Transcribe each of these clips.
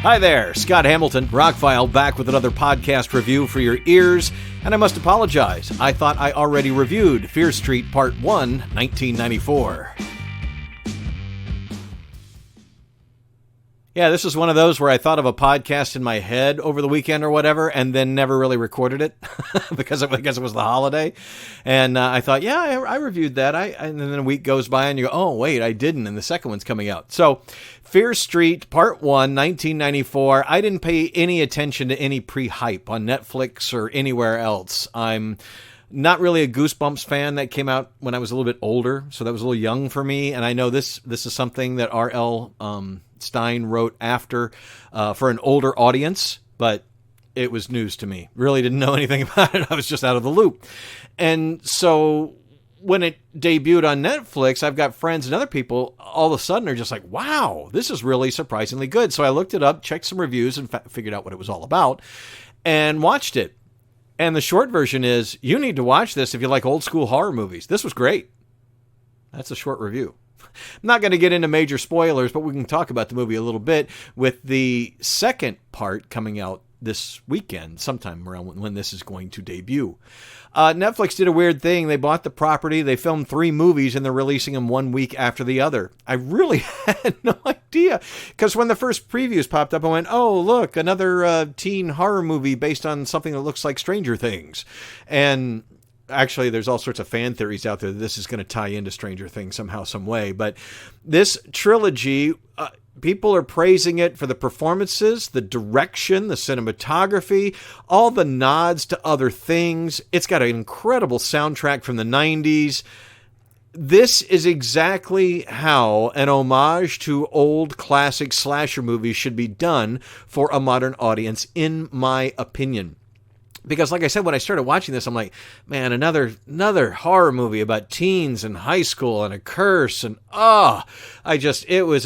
Hi there, Scott Hamilton, ROCKFILE, back with another podcast review for your ears, and I must apologize. I thought I already reviewed Fear Street Part 1, 1994. Yeah, this is one of those where I thought of a podcast in my head over the weekend or whatever, and then never really recorded it because it was the holiday. And I thought, yeah, I reviewed that. And then a week goes by and you go, oh, wait, I didn't. And the second one's coming out. So Fear Street Part 1, 1994. I didn't pay any attention to any pre-hype on Netflix or anywhere else. I'm not really a Goosebumps fan. That came out when I was a little bit older, so that was a little young for me. And I know this is something that R.L. Stein wrote after for an older audience, but it was news to me. Really didn't know anything about it. I was just out of the loop. And so when it debuted on Netflix, I've got friends and other people all of a sudden are just like, wow, this is really surprisingly good. So I looked it up, checked some reviews, and figured out what it was all about and watched it. And the short version is, you need to watch this if you like old school horror movies. This was great. That's a short review. I'm not going to get into major spoilers, but we can talk about the movie a little bit with the second part coming out this weekend, sometime around when this is going to debut. Netflix did a weird thing. They bought the property, they filmed 3 movies, and they're releasing them one week after the other. I really had no idea, because when the first previews popped up, I went, oh, look, another teen horror movie based on something that looks like Stranger Things. And actually, there's all sorts of fan theories out there that this is going to tie into Stranger Things somehow, some way. But this trilogy, people are praising it for the performances, the direction, the cinematography, all the nods to other things. It's got an incredible soundtrack from the 90s. This is exactly how an homage to old classic slasher movies should be done for a modern audience, in my opinion. Because like I said, when I started watching this, I'm like, man, another horror movie about teens and high school and a curse. And it was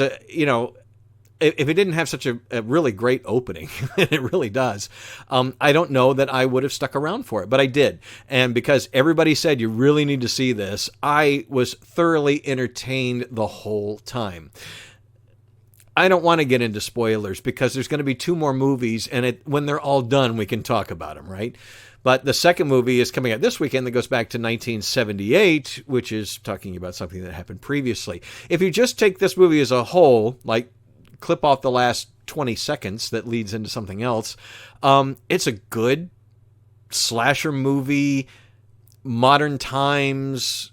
if it didn't have such a really great opening, and it really does, I don't know that I would have stuck around for it, but I did. And because everybody said you really need to see this, I was thoroughly entertained the whole time. I don't want to get into spoilers because there's going to be 2 more movies, and when they're all done, we can talk about them, right? But the second movie is coming out this weekend that goes back to 1978, which is talking about something that happened previously. If you just take this movie as a whole, like clip off the last 20 seconds that leads into something else, it's a good slasher movie, modern times.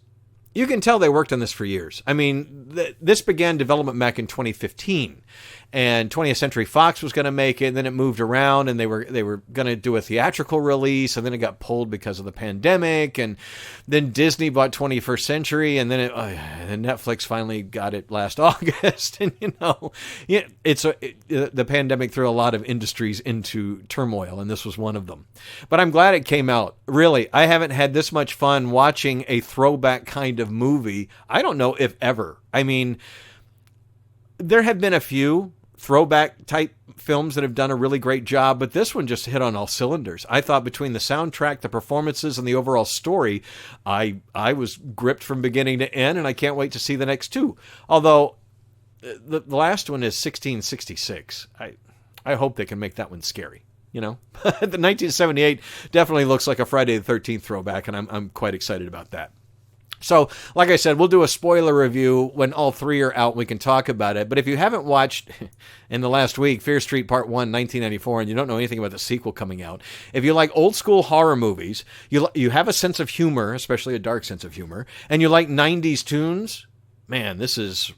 You can tell they worked on this for years. I mean, this began development back in 2015, and 20th Century Fox was going to make it, and then it moved around, and they were going to do a theatrical release, and then it got pulled because of the pandemic, and then Disney bought 21st Century, and then Netflix finally got it last August, and the pandemic threw a lot of industries into turmoil, and this was one of them. But I'm glad it came out. Really, I haven't had this much fun watching a throwback kind of movie. I don't know if ever. I mean, there have been a few throwback type films that have done a really great job, but this one just hit on all cylinders. I thought between the soundtrack, the performances, and the overall story, I was gripped from beginning to end, and I can't wait to see the next 2. Although the last one is 1666. I hope they can make that one scary. The 1978 definitely looks like a Friday the 13th throwback, and I'm quite excited about that. So, like I said, we'll do a spoiler review when all 3 are out. We can talk about it. But if you haven't watched in the last week Fear Street Part 1, 1994, and you don't know anything about the sequel coming out, if you like old school horror movies, you have a sense of humor, especially a dark sense of humor, and you like 90s tunes, man, this is...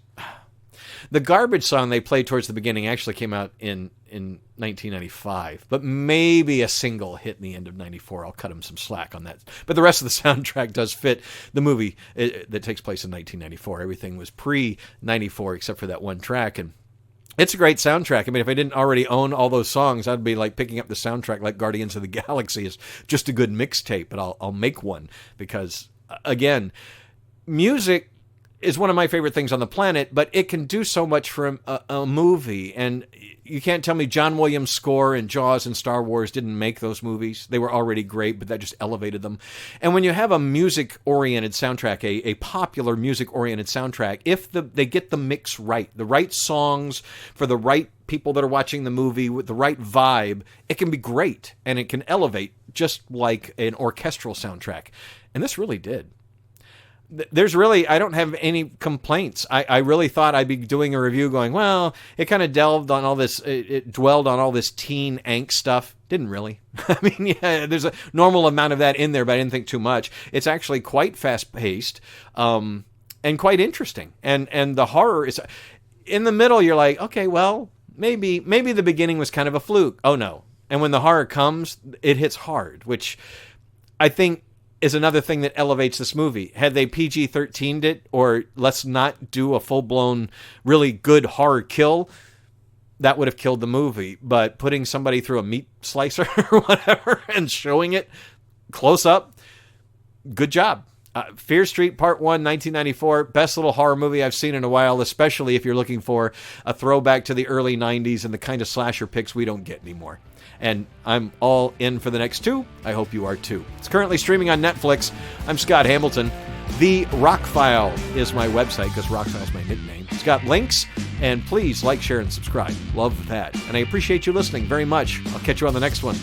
The Garbage song they played towards the beginning actually came out in 1995, but maybe a single hit in the end of 94. I'll cut them some slack on that. But the rest of the soundtrack does fit the movie that takes place in 1994. Everything was pre-94 except for that one track, and it's a great soundtrack. I mean, if I didn't already own all those songs, I'd be like picking up the soundtrack like Guardians of the Galaxy is just a good mixtape, but I'll make one because, again, music is one of my favorite things on the planet, but it can do so much for a movie. And you can't tell me John Williams' score and Jaws and Star Wars didn't make those movies. They were already great, but that just elevated them. And when you have a music-oriented soundtrack, a popular music-oriented soundtrack, if they get the mix right, the right songs for the right people that are watching the movie with the right vibe, it can be great, and it can elevate just like an orchestral soundtrack. And this really did. There's really, I don't have any complaints. I really thought I'd be doing a review going, well, it kind of delved on all this, it dwelled on all this teen angst stuff. Didn't really. I mean, yeah, there's a normal amount of that in there, but I didn't think too much. It's actually quite fast-paced and quite interesting. And the horror is, in the middle, you're like, okay, well, maybe the beginning was kind of a fluke. Oh, no. And when the horror comes, it hits hard, which I think is another thing that elevates this movie. Had they PG-13'd it, or let's not do a full-blown, really good horror kill, that would have killed the movie. But putting somebody through a meat slicer or whatever and showing it close up, good job. Fear Street Part 1, 1994, best little horror movie I've seen in a while, especially if you're looking for a throwback to the early 90s and the kind of slasher picks we don't get anymore. And I'm all in for the next two. I hope you are too. It's currently streaming on Netflix. I'm Scott Hamilton. The ROCKFILE is my website, because ROCKFILE is my nickname. It's got links, and please like, share, and subscribe. Love that. And I appreciate you listening very much. I'll catch you on the next one.